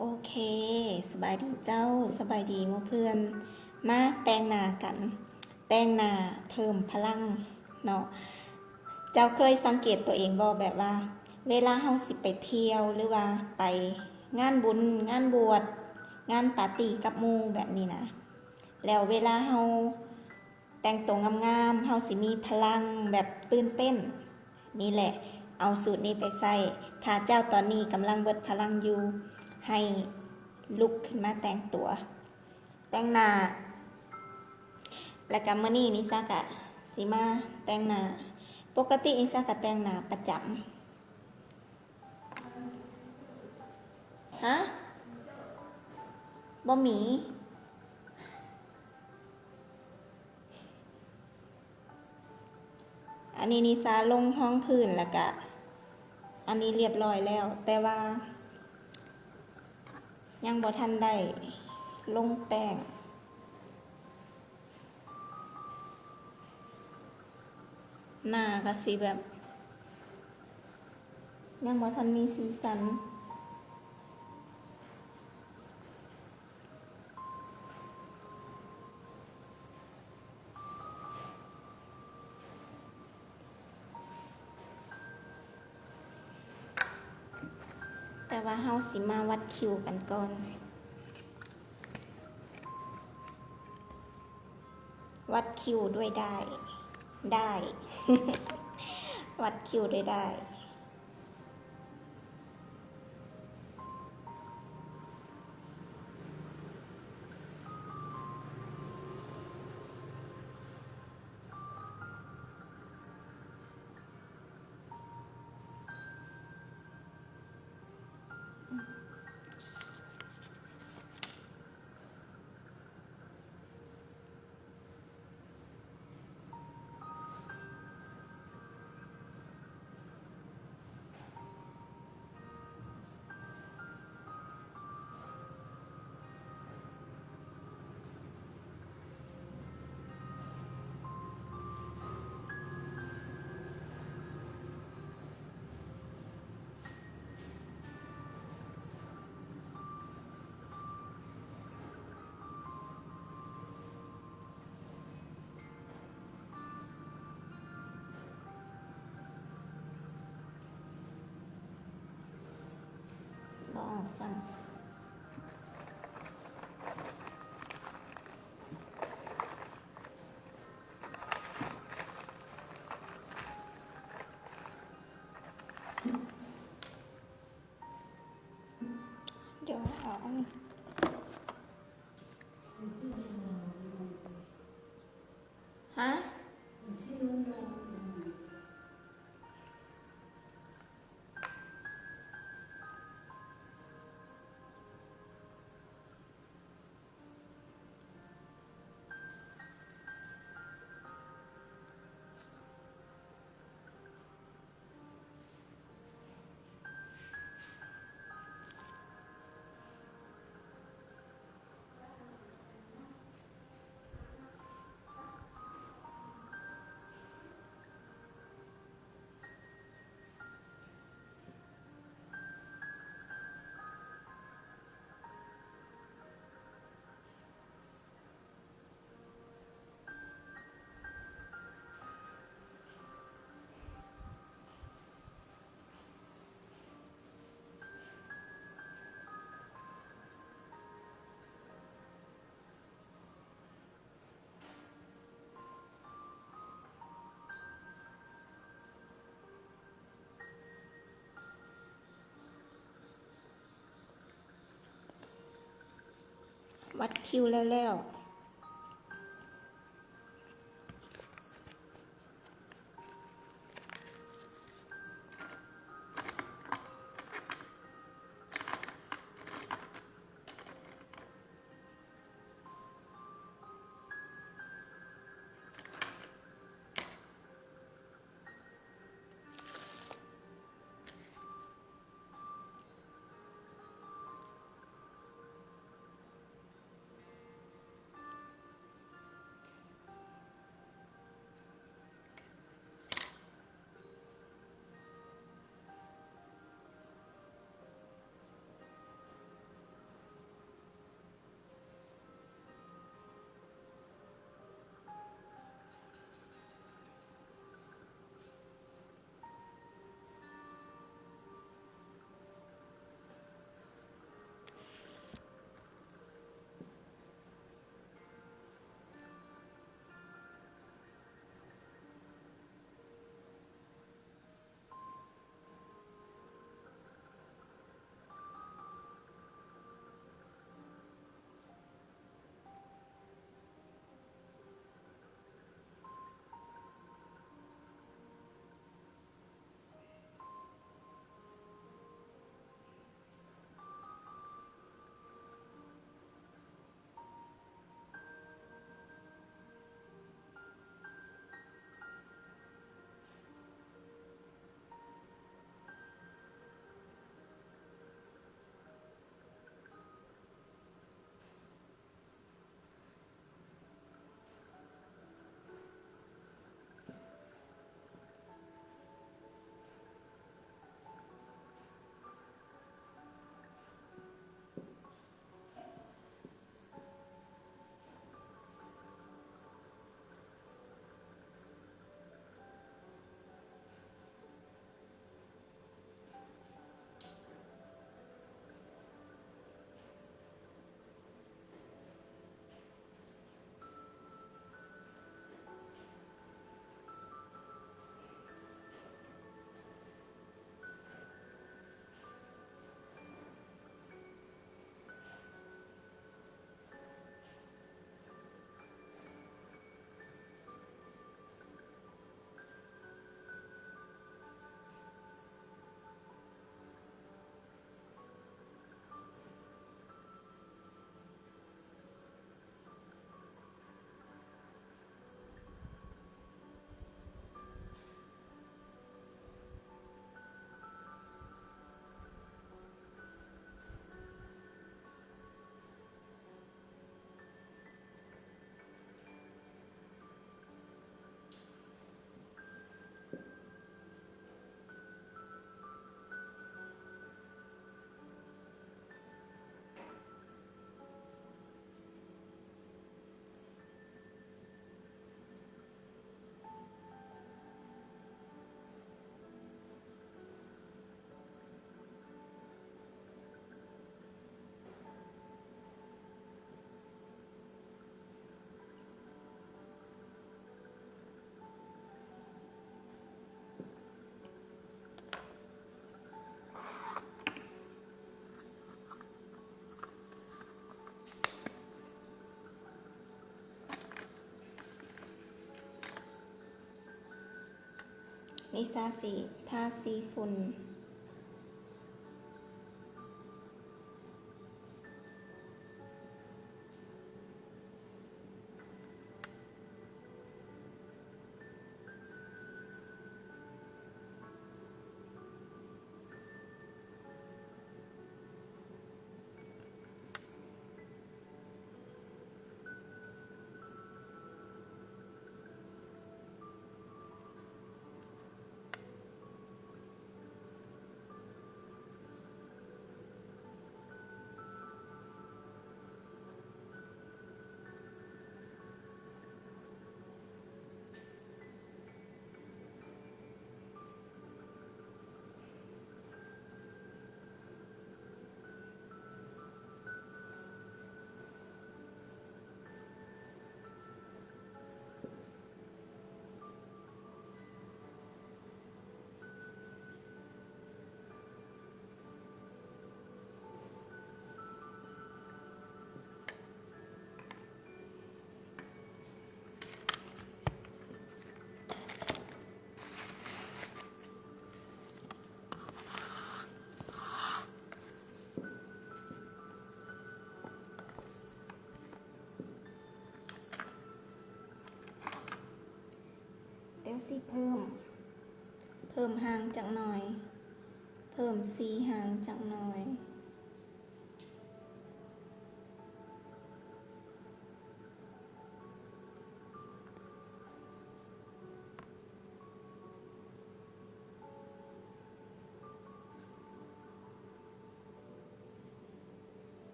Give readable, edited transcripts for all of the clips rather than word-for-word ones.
โอเคสบายดีเจ้าสบายดีเมื่อเพื่อนมาแต่งหน้ากันแต่งหน้าเพิ่มพลังเนาะเจ้าเคยสังเกตตัวเองบ่แบบว่าเวลาเฮาสิไปเที่ยวหรือว่าไปงานบุญงานบวชงานปาร์ตี้กับหมู่แบบนี้นะแล้วเวลาเฮาแต่งตัวงามๆเฮาสิมีพลังแบบตื่นเต้นนี่แหละเอาสูตรนี้ไปใส่ถ้าเจ้าตอนนี้กำลังเบิดพลังอยู่ให้ลุกขึ้นมาแต่งตัวแต่งหน้าแล้วก็มื้อนี้นิสากะสิมาแต่งหน้าปกตินิสากะแต่งหน้าประจำฮะบ่มีอันนี้นิสาลงห้องพื้นแล้วก็อันนี้เรียบร้อยแล้วแต่ว่ายังบ่ทันได้ลงแป้งหน้าก็สิแบบยังบ่ทันมีสีสันแต่ว่าเฮาสิมาวัดคิวกันก่อนวัดคิวด้วยได้ วัดคิวด้วยได้บ่ฟังเดี๋ยวเอาอันนี้ฮะวัดคิวแล้ว นิสาสีทาสีฝุ่นเดี๋ยวสิเพิ่มหางจักหน่อยเพิ่มสีหางจักหน่อย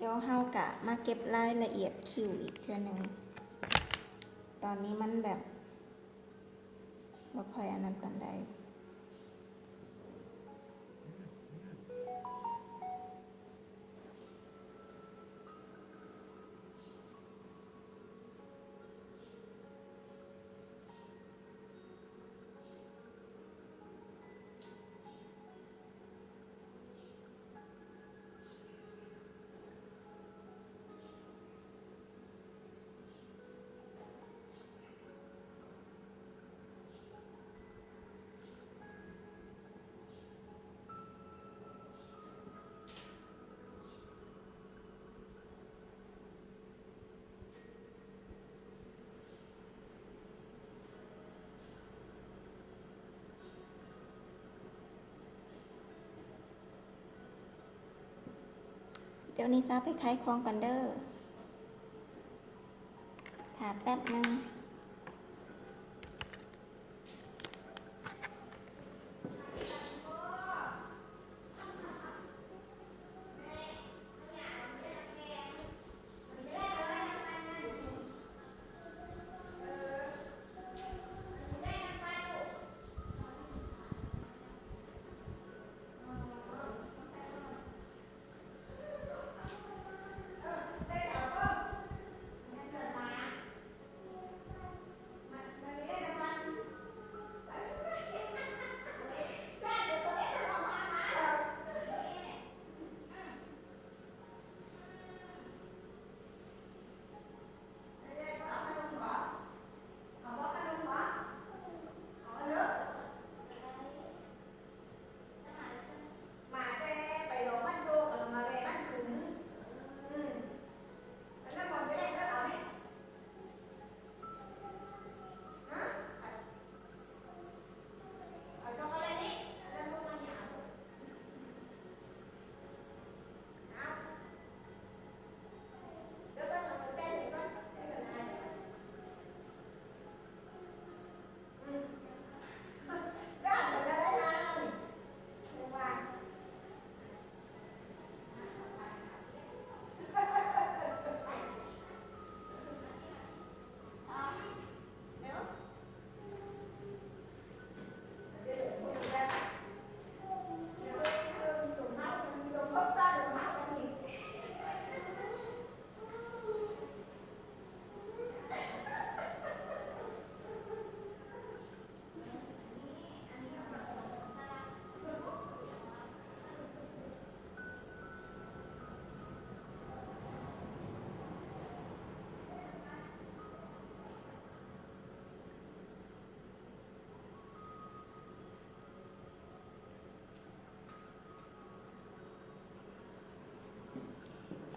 เดี๋ยวเฮากะมาเก็บรายละเอียดคิวอีกเทื่อหนึ่งตอนนี้มันแบบบ่ค่อยอันนั้นปานใดเดี๋ยวนี้ซาไปขายของกันเด้อถามแป๊บนึง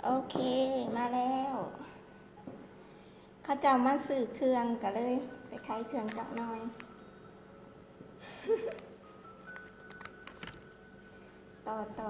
โอเคมาแล้วเขาจะมาซื้อเครื่องก็เลยไปขายเครื่องจักหน่อยต่อ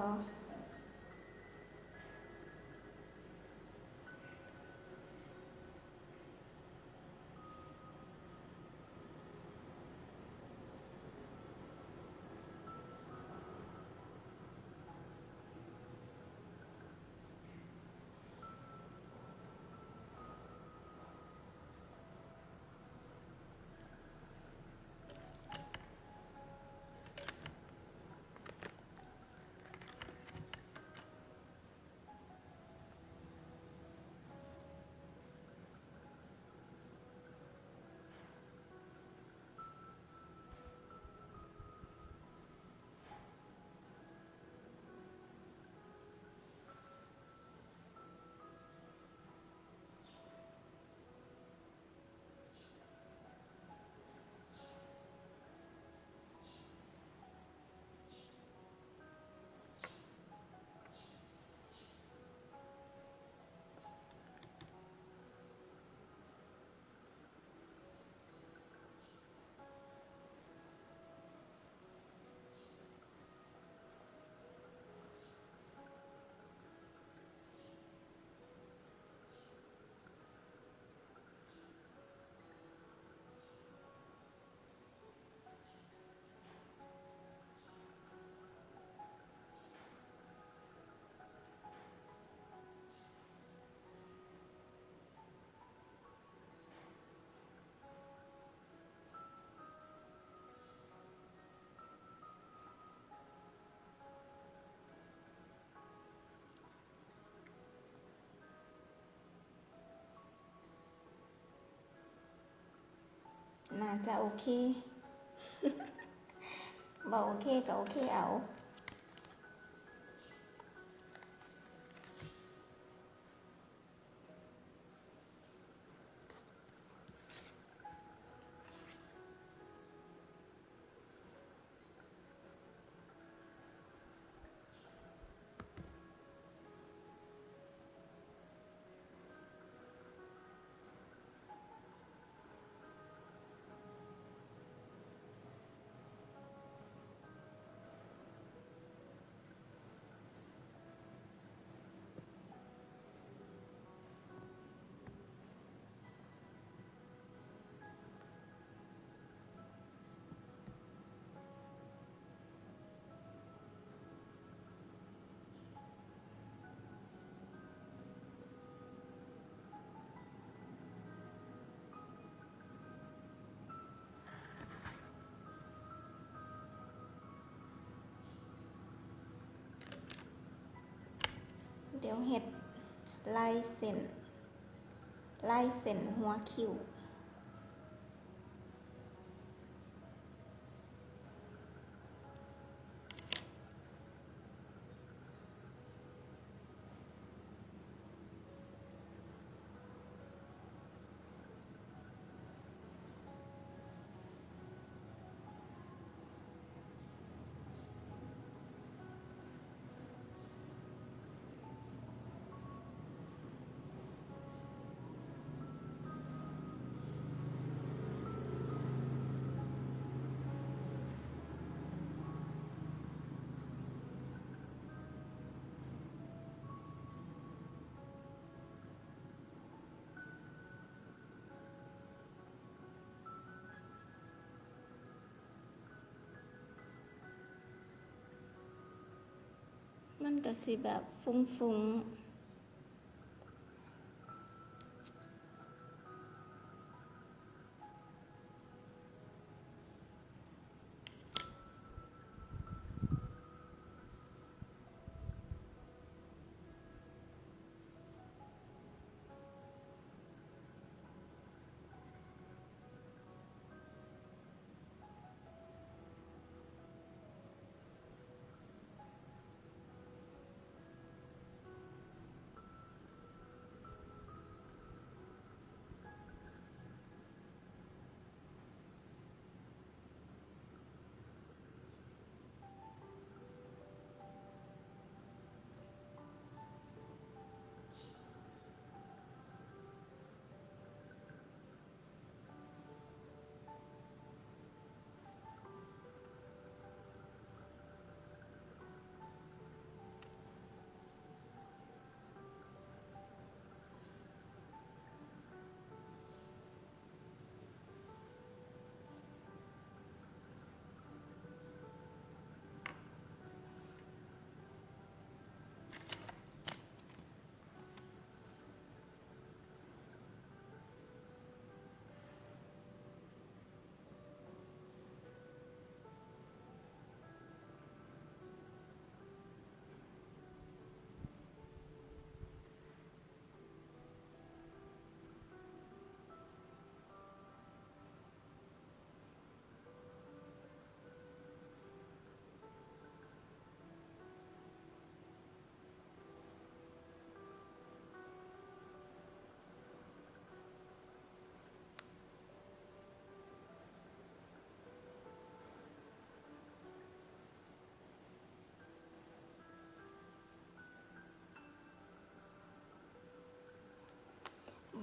น่าจะโอเคบอกโอเคก็โอเคเอาเดี๋ยวเห็ดลายเส้นหัวคิ้วมันก็สิแบบฟุ้ง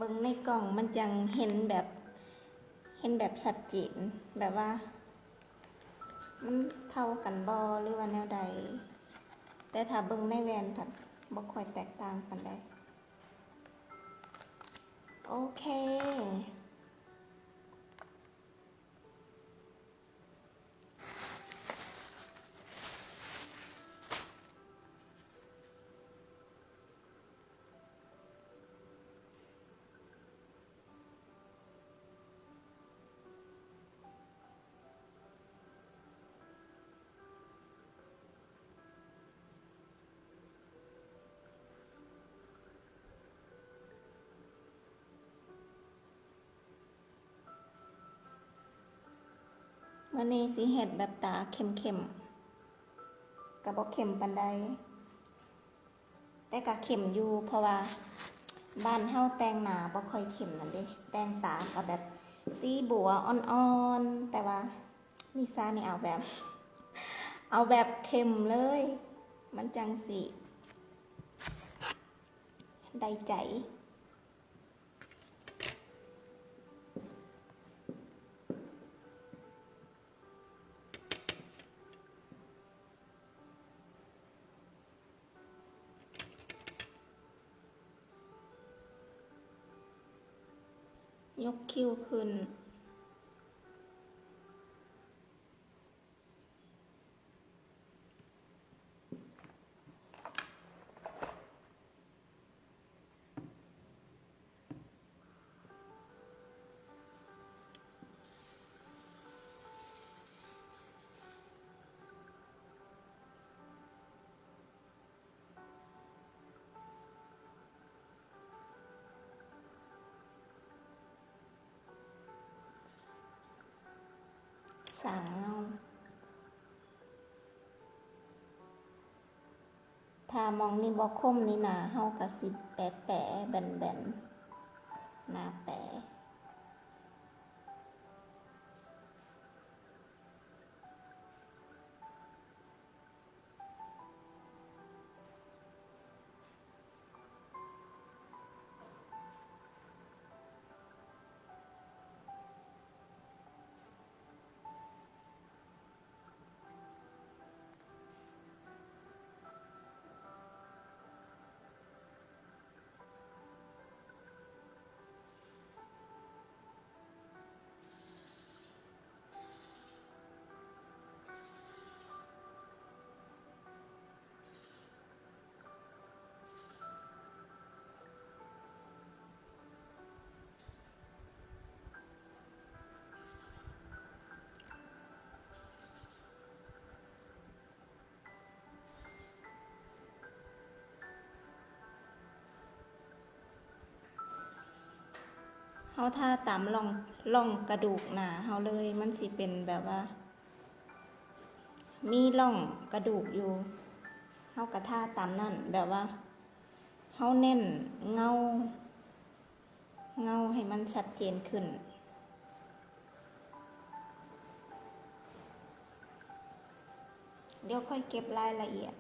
บิ่งในกล่องมันจังเห็นแบบชัดเจนแบบว่ามันเท่ากันบ่หรือว่าแนวใดแต่ถ้าเบิ่งในแว่นผัดบ่ค่อยแตกต่างกันได้โอเคมื้อนี้สิเฮ็ดแบบตาเข้มๆก็บ่เข้มปานใดแต่ก็เข้มอยู่เพราะว่าบ้านเฮาแต่งหน้าบ่ค่อยเข้มนั่นเด้แต่งตาก็แบบสีบัวอ่อนๆแต่ว่านิสานี่เอาแบบเข้มเลยมันจังสิได้ใจยกคิ้วขึ้นสางเงาถ้ามองนี่บ่คมนี่หนาเฮาก็สิแปะแบนหน้าแปะเฮาทาตามร่องกระดูกหน้าเฮาเลยมันสิเป็นแบบว่ามีร่องกระดูกอยู่เฮาก็ทาตามนั่นแบบว่าเฮาเน้นเงาให้มันชัดเจนขึ้นเดี๋ยวค่อยเก็บรายละเอียด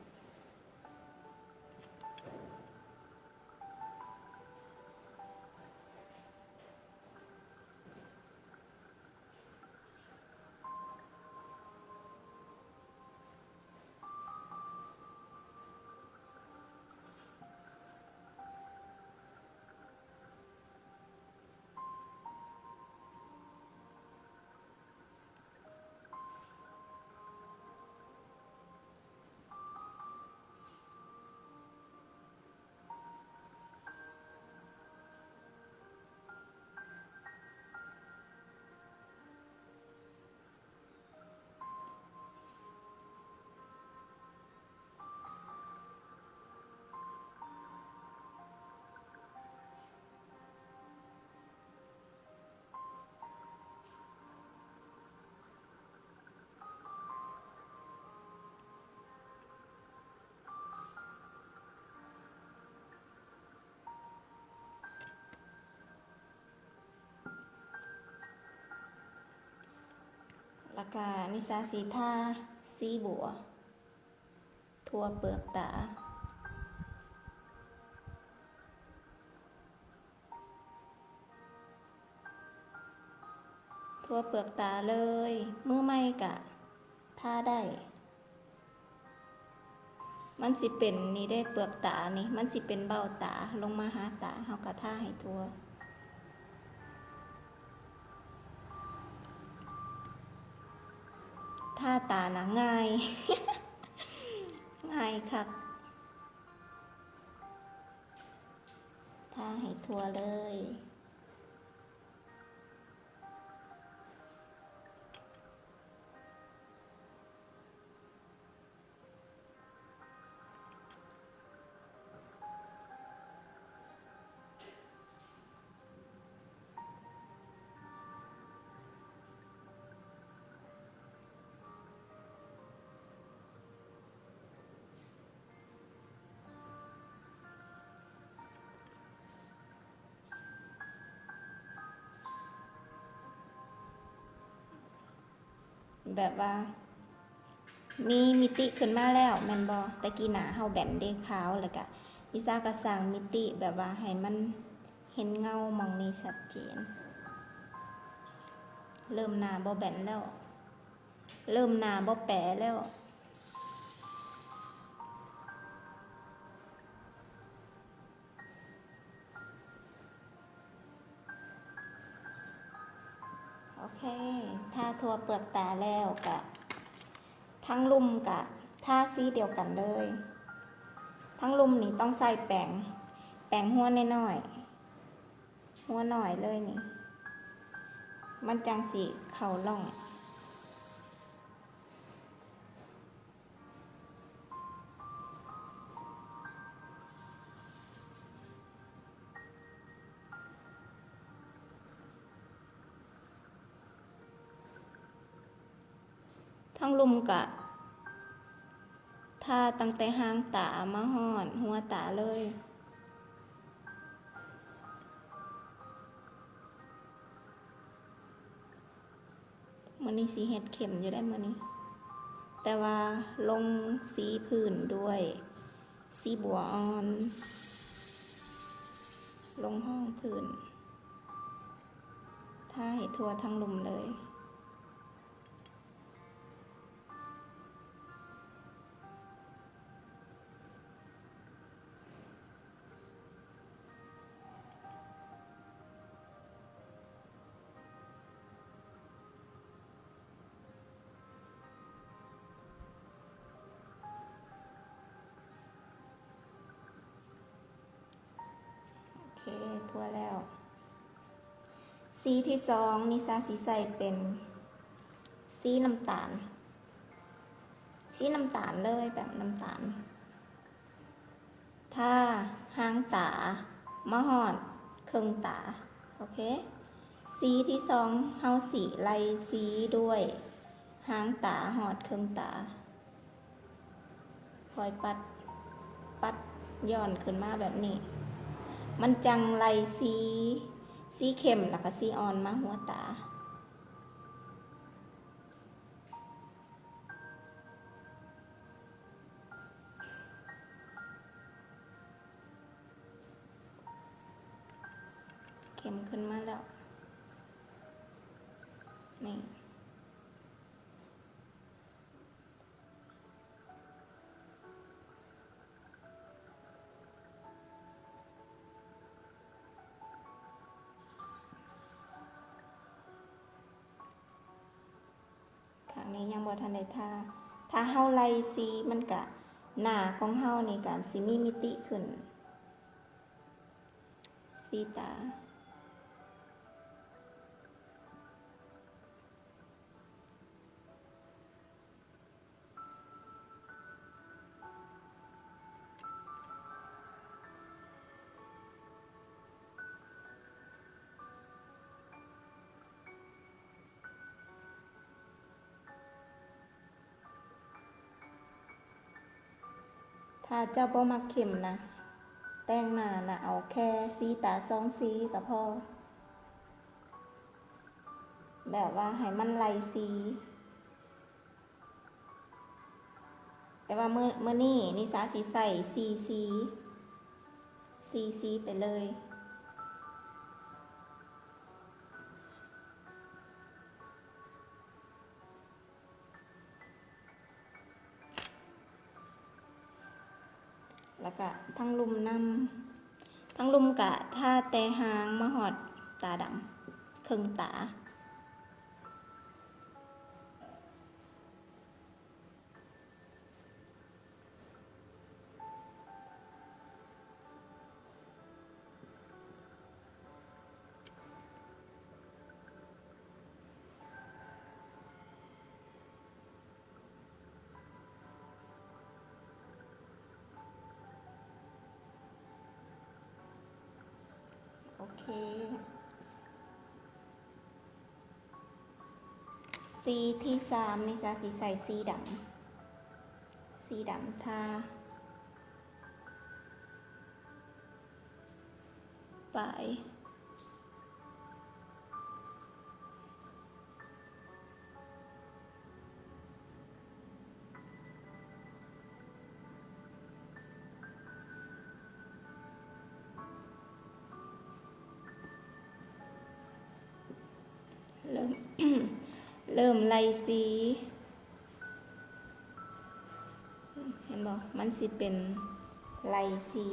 แล้วก็นิสาสีทาสีบัวทั่วเปลือกตา ทั่วเปลือกตาเลยมือไม่กะทาได้มันสิเป็นนี่ได้เปลือกตานี่มันสิเป็นเบ้าตาลงมาหาตาเฮากะทาให้ทั่วทาตานะง่าย ง่ายคักทาให้ทั่วเลยแบบว่ามีมิติขึ้นมาแล้วแม่นบ่ตะกี้หน้าเฮาแบนเด้ขาวแล้วก็ลิซ่าก็สร้างมิติแบบว่าให้มันเห็นเงามองนี้ชัดเจนเริ่มหน้าบ่แบนแล้วเริ่มหน้าบ่แปะแล้วโอเคทาทั่วเปลือกตาแล้วกะทั้งลุ่มกะทาสีเดียวกันเลยทั้งลุ่มนี่ต้องใส่แป้งหัวน้อยๆหัวหน่อยเลยนี่มันจังสีเข่าล่องทั้งลุ่มกะทาตั้งแต่หางตามาหอดหัวตาเลยมื้อนี้สีเห็ดเข็มอยู่ได้มื้อนี้แต่ว่าลงสีผื่นด้วยสีบัวอ่อนลงห้องผื่นทาให้ทั่วทั้งลุ่มเลยโอเคทั่วแล้วสีที่สองนิสาสีใส่เป็นสีน้ำตาลสีน้ำตาลเลยแบบน้ำตาลถ้าหางตามะหอดเครื่องตาโอเคสีที่สองเฮาสีไล่สีด้วยหางตาหอดเครื่องตาคอยปัดย้อนขึ้นมาแบบนี้มันจังไล่สีเข้มแล้วก็สีอ่อนมาหัวตาเข้มขึ้นมาแล้วนี่ข้างนี้ยังบ่ทันได้ทาถ้าเฮาไล่สีมันกะหน้าของเฮานี่กะสิมีมิติขึ้นสีตาถ้าเจ้าบ่มักเข้มนะแต่งหน้านะเอาแค่สีตาสองสีก็พอแบบว่าให้มันไล่สีแต่ว่าเมื่อนี้นิสาสีใส่สีไปเลย แล้วก็ทั้งลุมน้ำทั้งลุมกะท่าแต่หางมาหอดตาดำครึ่งตาโอเคสีที่3นี่จะสีใส่สีดำทาไปเริ่ม เริ่มไล่สีเห็นบ่มันสิเป็นไล่สี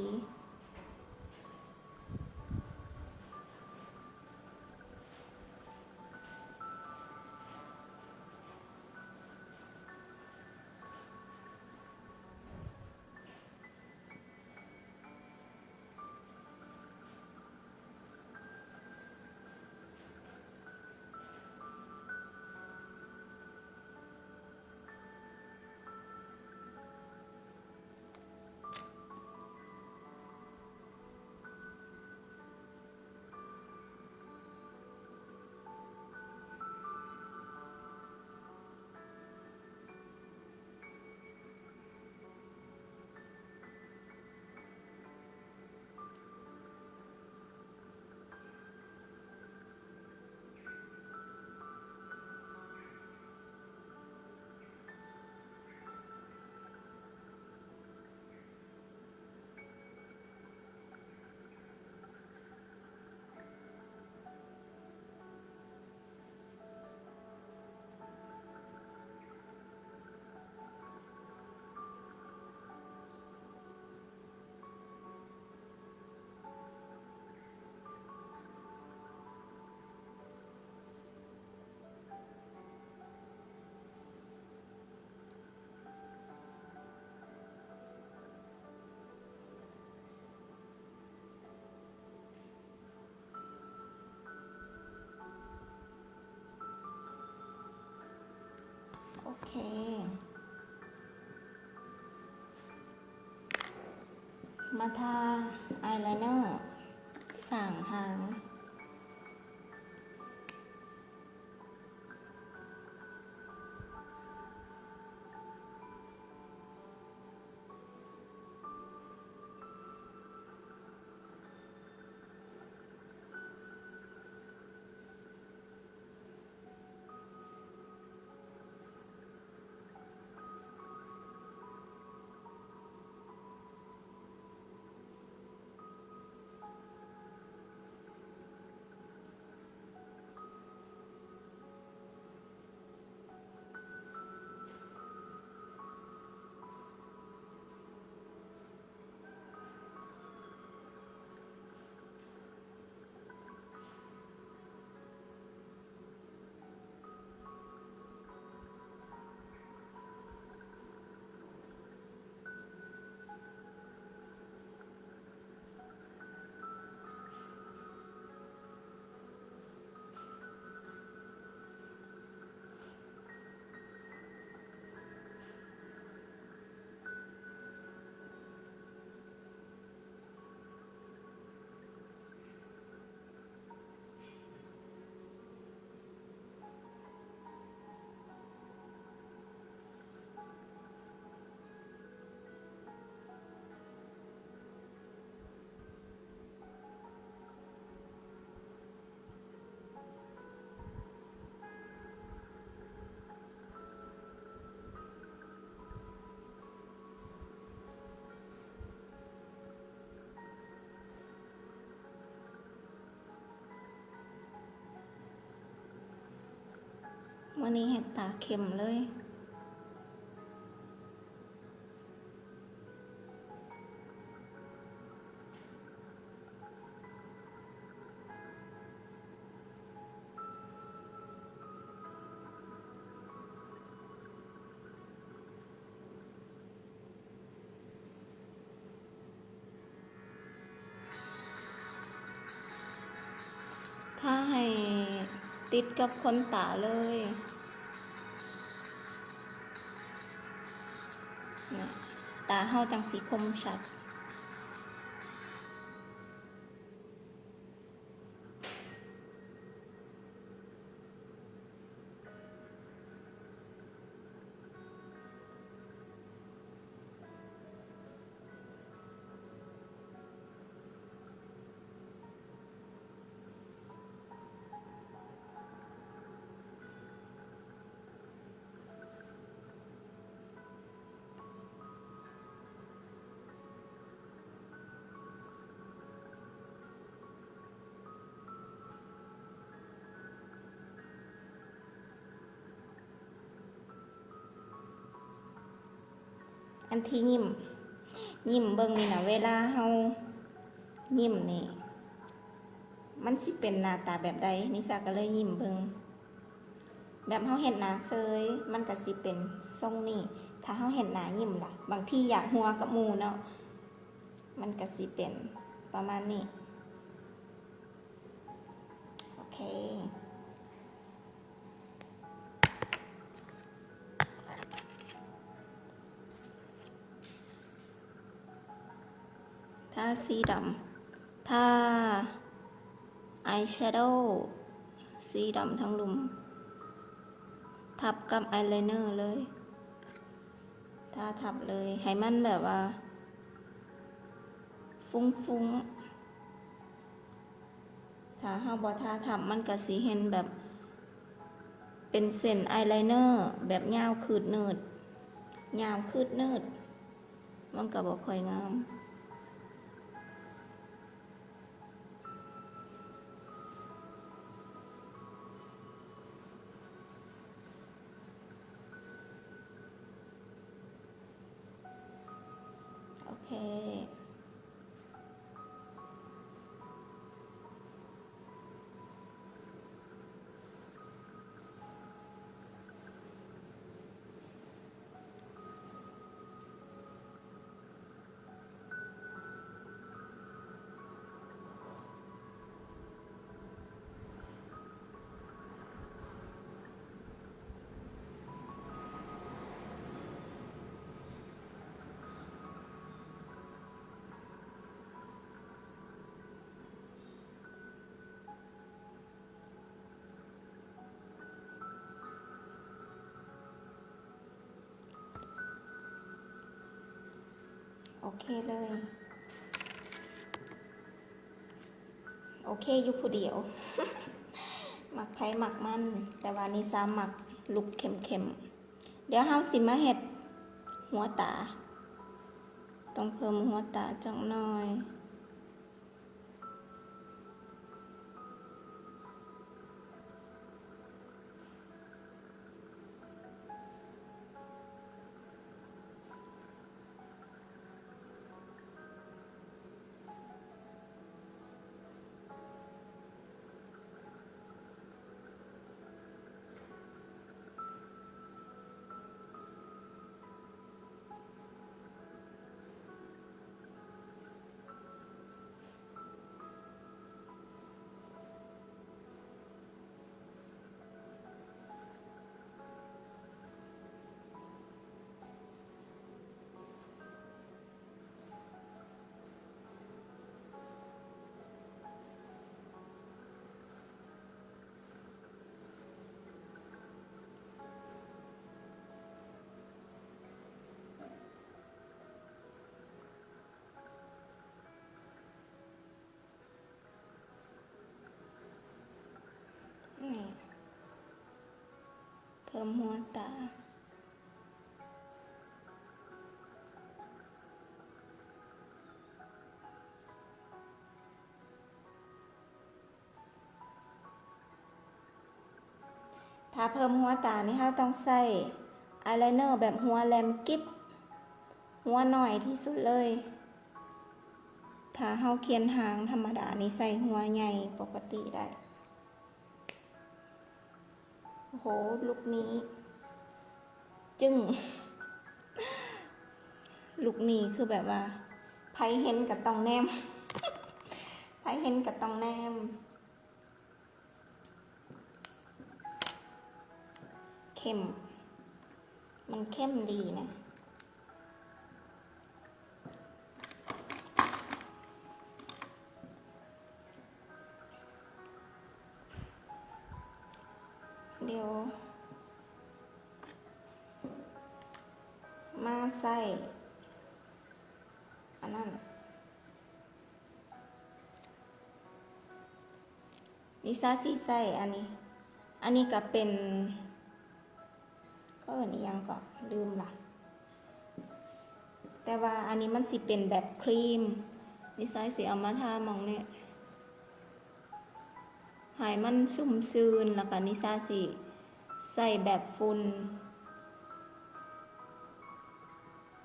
โอเคมาทาอายไลเนอร์สั่งหางวันนี้เห็ดตาเข็มเลย ติดกับขนตาเลยนะตาเฮาจังสีคมชัดอันที่ยิ้มเบิ่งนี่นะเวลาเฮายิ้มนี่มันสิเป็นหน้าตาแบบใดนิสาก็เลยยิ้มเบิ่งแบบเฮาเห็นหน้าเซยมันก็สิเป็นทรงนี้ถ้าเฮาเห็นหน้ายิ้มล่ะบางทีอยากหัวกับหมู่เนาะมันก็สิเป็นประมาณนี้โอเคถ้าสีดำถ้าอายแชโดว์สีดำทั้งหลุมทับกับอายไลเนอร์เลยถ้าทับเลยให้มันแบบว่าฟุ้งถ้าเฮาบ่ทาทับมันก็สิเห็นแบบเป็นเส้นอายไลเนอร์แบบยาวคืดเนิดมันก็บ่ค่อยงามโอเคโอเคเลยโอเคอยู่ผู้เดียว หมักไผ่หมักมันแต่ว่านิสาหมักลุกเข็มเดี๋ยวเฮาสิมาเฮ็ดหัวตาต้องเพิ่มหัวตาจังหน่อยนี่เพิ่มหัวตาถ้าเพิ่มหัวตานี่เฮาต้องใส่อายไลเนอร์แบบหัวแหลมกิ๊บหัวหน่อยที่สุดเลยถ้าเฮาเขียนหางธรรมดานี่ใส่หัวใหญ่ปกติได้โอ้โหลุคนี้จึ้งลุคนี้คือแบบว่าไผเห็นกับต้องแนม ไผเห็นกับต้องแนม เข้ม มันเข้มดีนะ เดี๋ยวมาใส่อันนั้นลิซ่าสีใส่อันนี้ก็เป็นก็อีกอย่างก็ลืมละแต่ว่าอันนี้มันสิเป็นแบบครีมลิซ่าสิเอามาทามองเนี่ยให้มันชุ่มชื้นแล้วก็ลิซ่าสิใส่แบบฝุ่น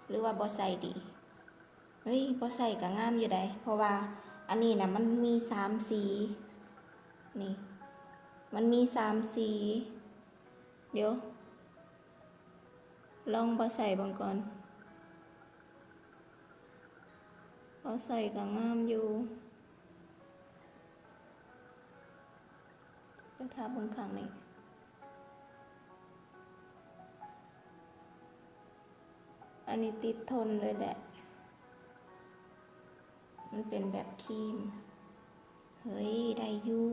หรือว่าบ่ใส่ดีเฮ้ยบ่ใส่ก็งามอยู่ได้เพราะว่าอันนี้นะมันมี3 สีนี่มันมี3 สีเดี๋ยวลองบ่ใส่บังก่อนบ่ใส่ก็งามอยู่จะทาบนข้างนี้อันนี้ติดทนเลยแหละมันเป็นแบบครีมเฮ้ยได้อยู่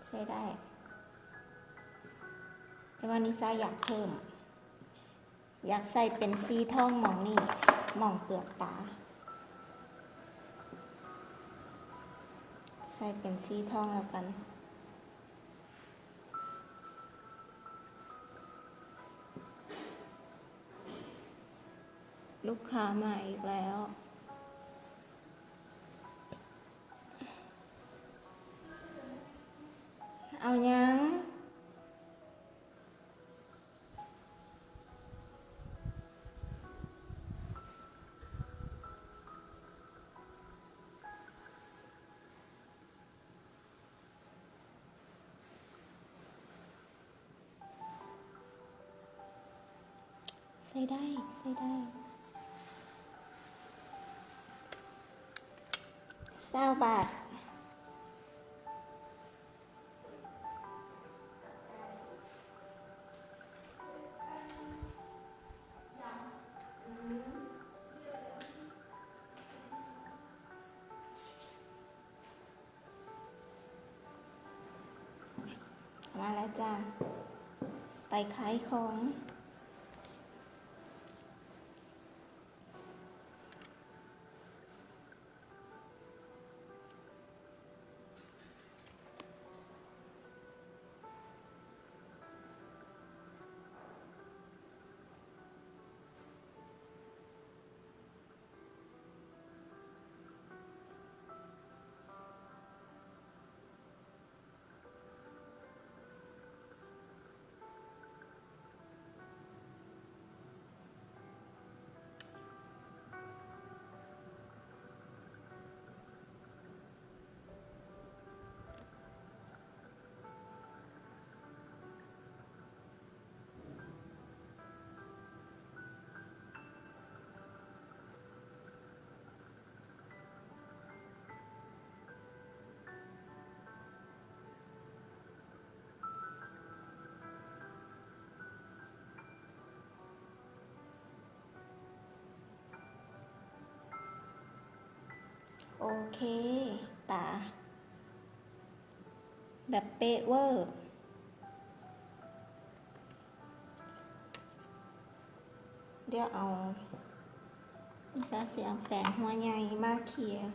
ใช้ได้แต่ว่านิซ่าอยากเพิ่มอยากใส่เป็นสีทองหมองนี่หมองเปลือกตาใส่เป็นสีทองแล้วกันลูกค้ามาอีกแล้วเอายังใส่ได้20 บาทมาแล้วจ้าไปขายของโอเคตาแบบเป๊ะเวอร์เดี๋ยวเอานิซ่าเสียงแฝงหัวใหญ่มาเคลียร์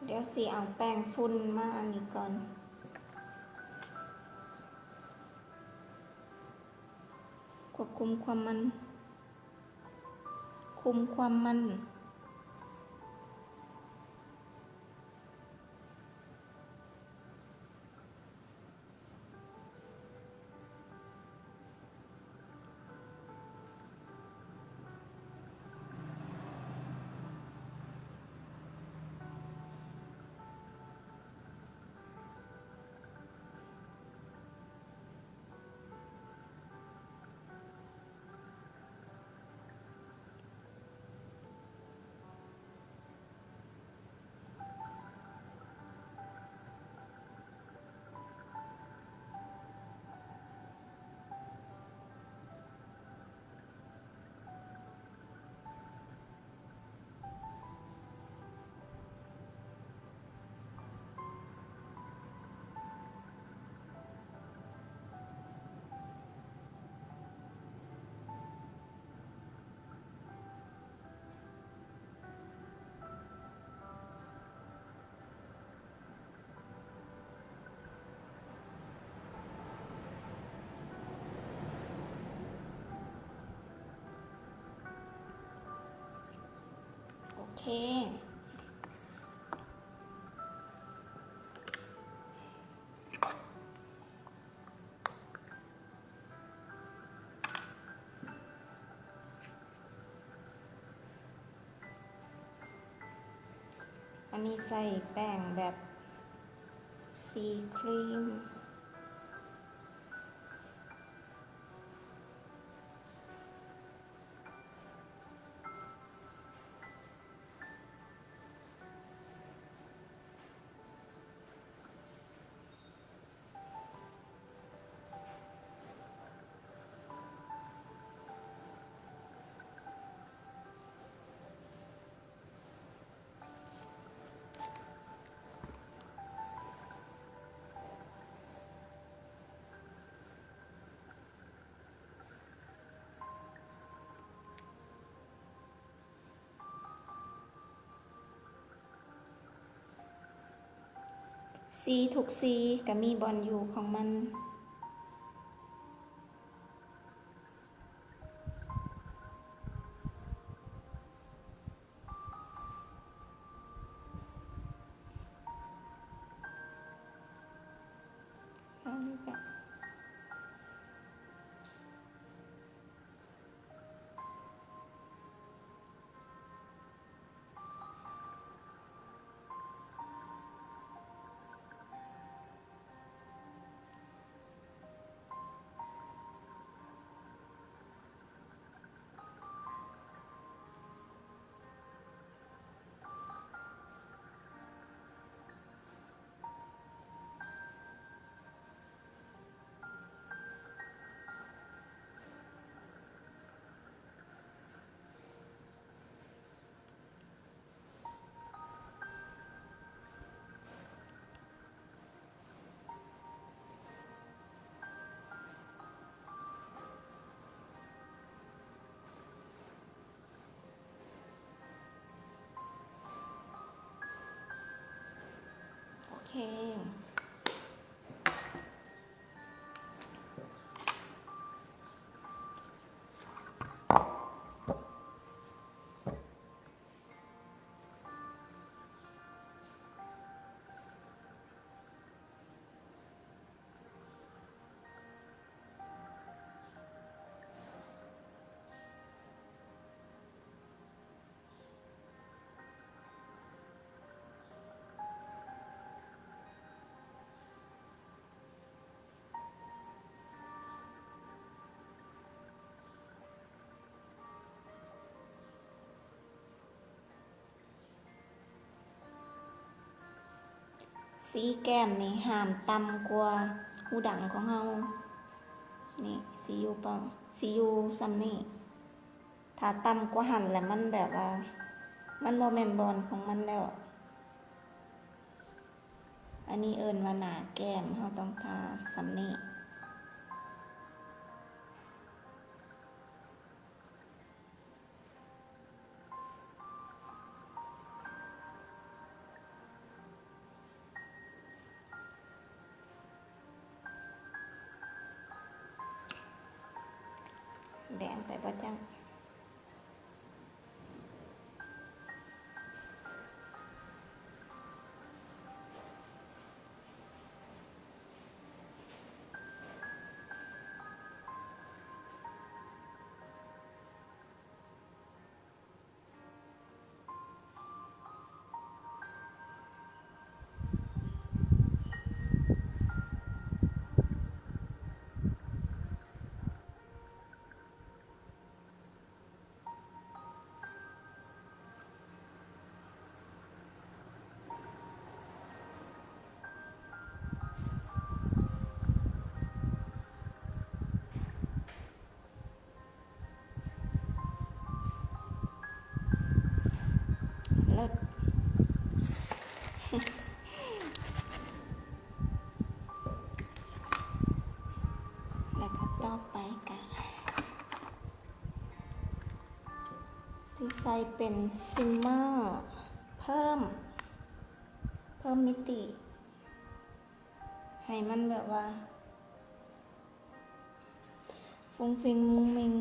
เดี๋ยวสิเอาแป้งฝุ่นมาอันนี้ก่อนคว คุมความมันคุมความมันโอเคอันนี้ใส่แป้งแบบสีครีมสีทุกสีก็มีบอลอยู่ของมันแล้วนี่ก็โอเคสีแก้มนี่ห้ามต่ำกว่าหูดังของเฮานี่สีอยู่ปะสีอยู่ซ้ำนี่ถ้าต่ำกว่าหันแล้วมันแบบว่ามันโมเมนบอลของมันแล้วอันนี้เอิ้นว่าหนาแก้มเฮาต้องทาซ้ำนี่ บ่จังเลิศแล้วก็ต่อไปกะสีใส่เป็นซิมเมอร์เพิ่มมิติ ให้มันแบบว่าฟุ้งฟิ้งมุ้งมิง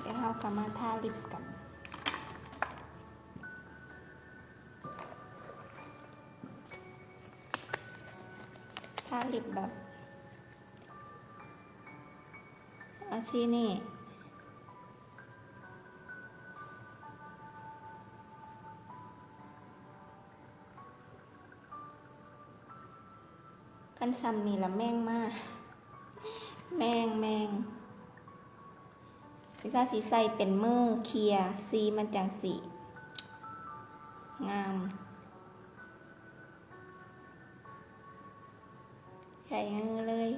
เดี๋ยวเราก็มาทาลิปกันทาลิปแบบอาชีนี่กันซ้ำนี่ละแม่งมากแมงพิซซ่าสีใส่เป็นมือเคลียสีมันจังสีงามใส่มือเลย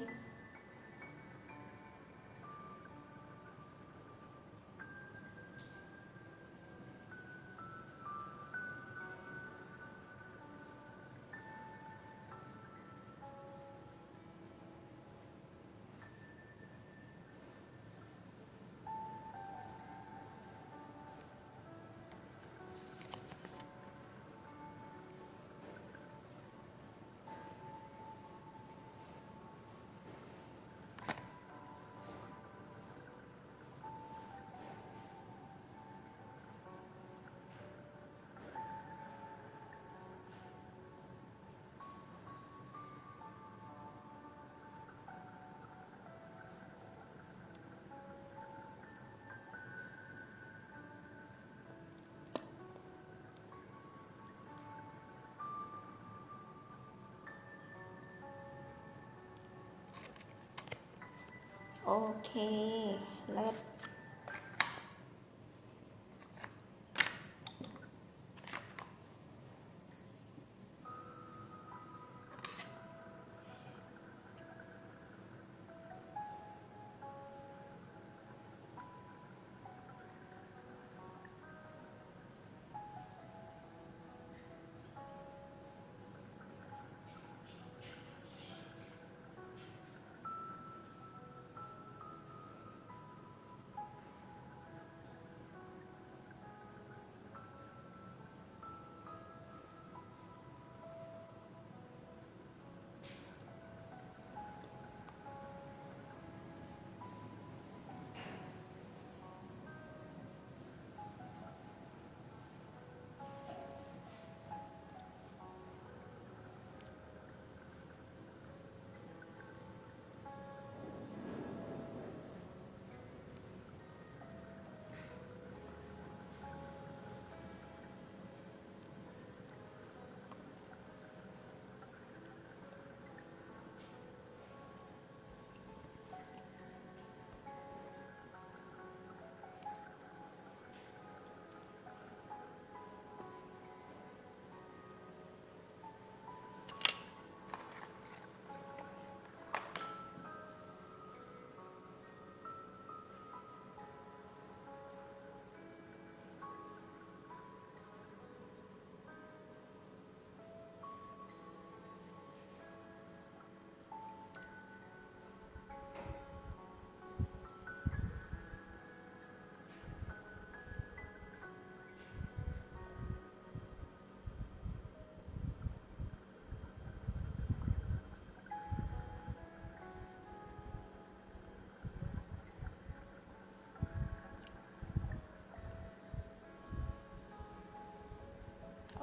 โอเคเลิศ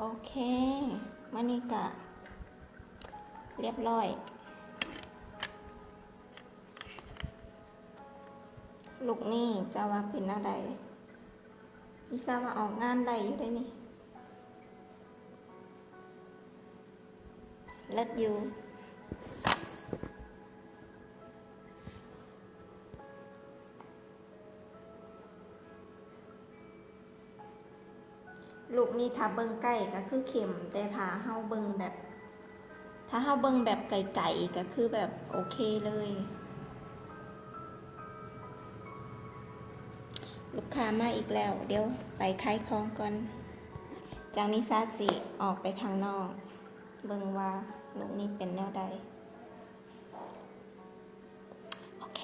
โอเคมันนี่กะเรียบร้อย ลูกนี่จะว่าเป็นอะไรลิซ่าว่าออกงานได้อยู่ได้นี่เลิศอยู่ลูกนี่ถ้าเบิ่งใกล้ก็คือเข็มแต่ถ้าเฮาเบิ่งแบบ ถ้าเฮาเบิ่งแบบไกลๆก็คือแบบโอเคเลยลูกค้ามาอีกแล้วเดี๋ยวไปขายของก่อนจากนิซาสิออกไปข้างนอกเบิ่งว่าลูกนี่เป็นแนวใดโอเค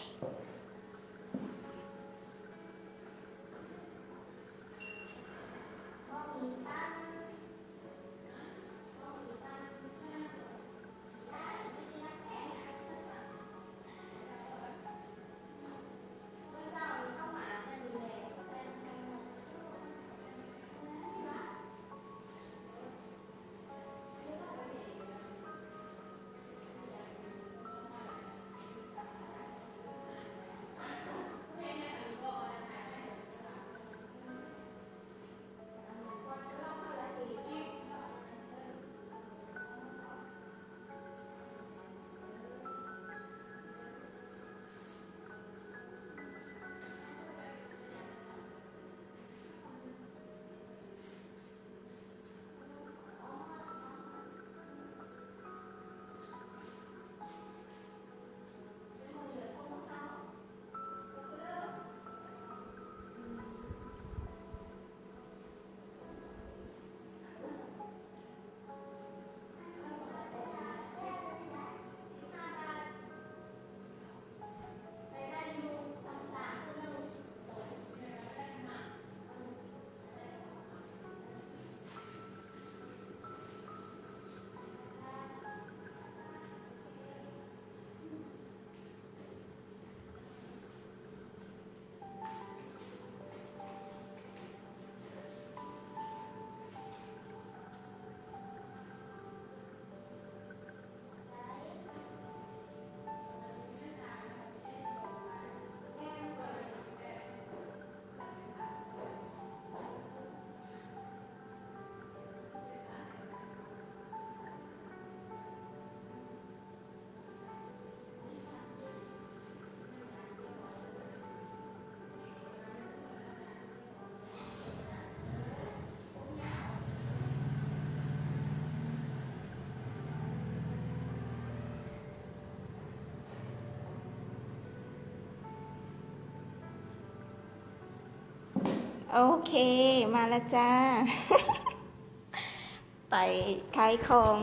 โอเคมาแล้วจ้า ไปขายของ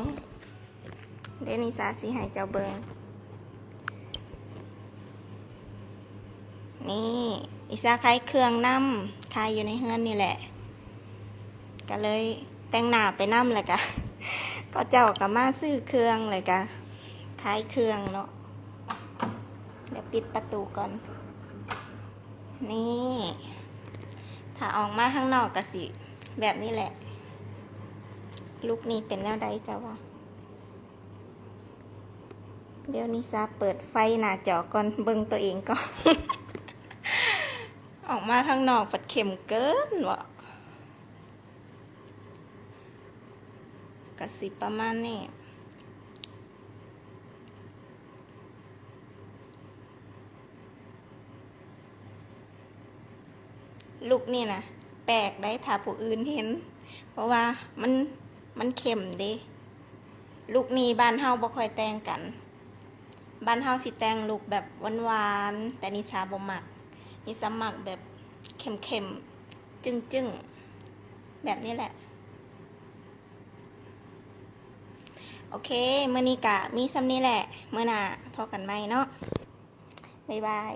เดยวนิซาสิให้เจ้าเบิงนี่นิซาขายเครื่องน้ำขายอยู่ในเฮือนนี่แหละก็เลยแต่งหน้าไปน้ำเลยกะ ก็เจ้าก็มาซื้อเครื่องเลยกะขายเครื่องเนาะเดี๋ยวปิดประตูก่อนนี่ถ้าออกมาข้างนอกก็สิแบบนี้แหละลูกนี้เป็นแนวใดจ้าวะเดี๋ยวนิซาเปิดไฟหน้าจอก่อนเบิ่งตัวเองก่อน ออกมาข้างนอกปัดเข็มเกินวะกระสิบประมาณนี้ลูกนี่นะแปลกได้ถ้าผู้อื่นเห็นเพราะว่ามันเข็มเด้ลูกนี่บ้านเฮาบ่ค่อยแต่งกันบ้านเฮาสิแต่งลูกแบบหวานๆแต่นิชาบ่มักนิชามักแบบเข็มๆจึ้งๆแบบนี้แหละโอเคมื้อนี้กะมีซ้ำนี้แหละมื้อหน้าพอกันใหม่เนาะบ๊ายบาย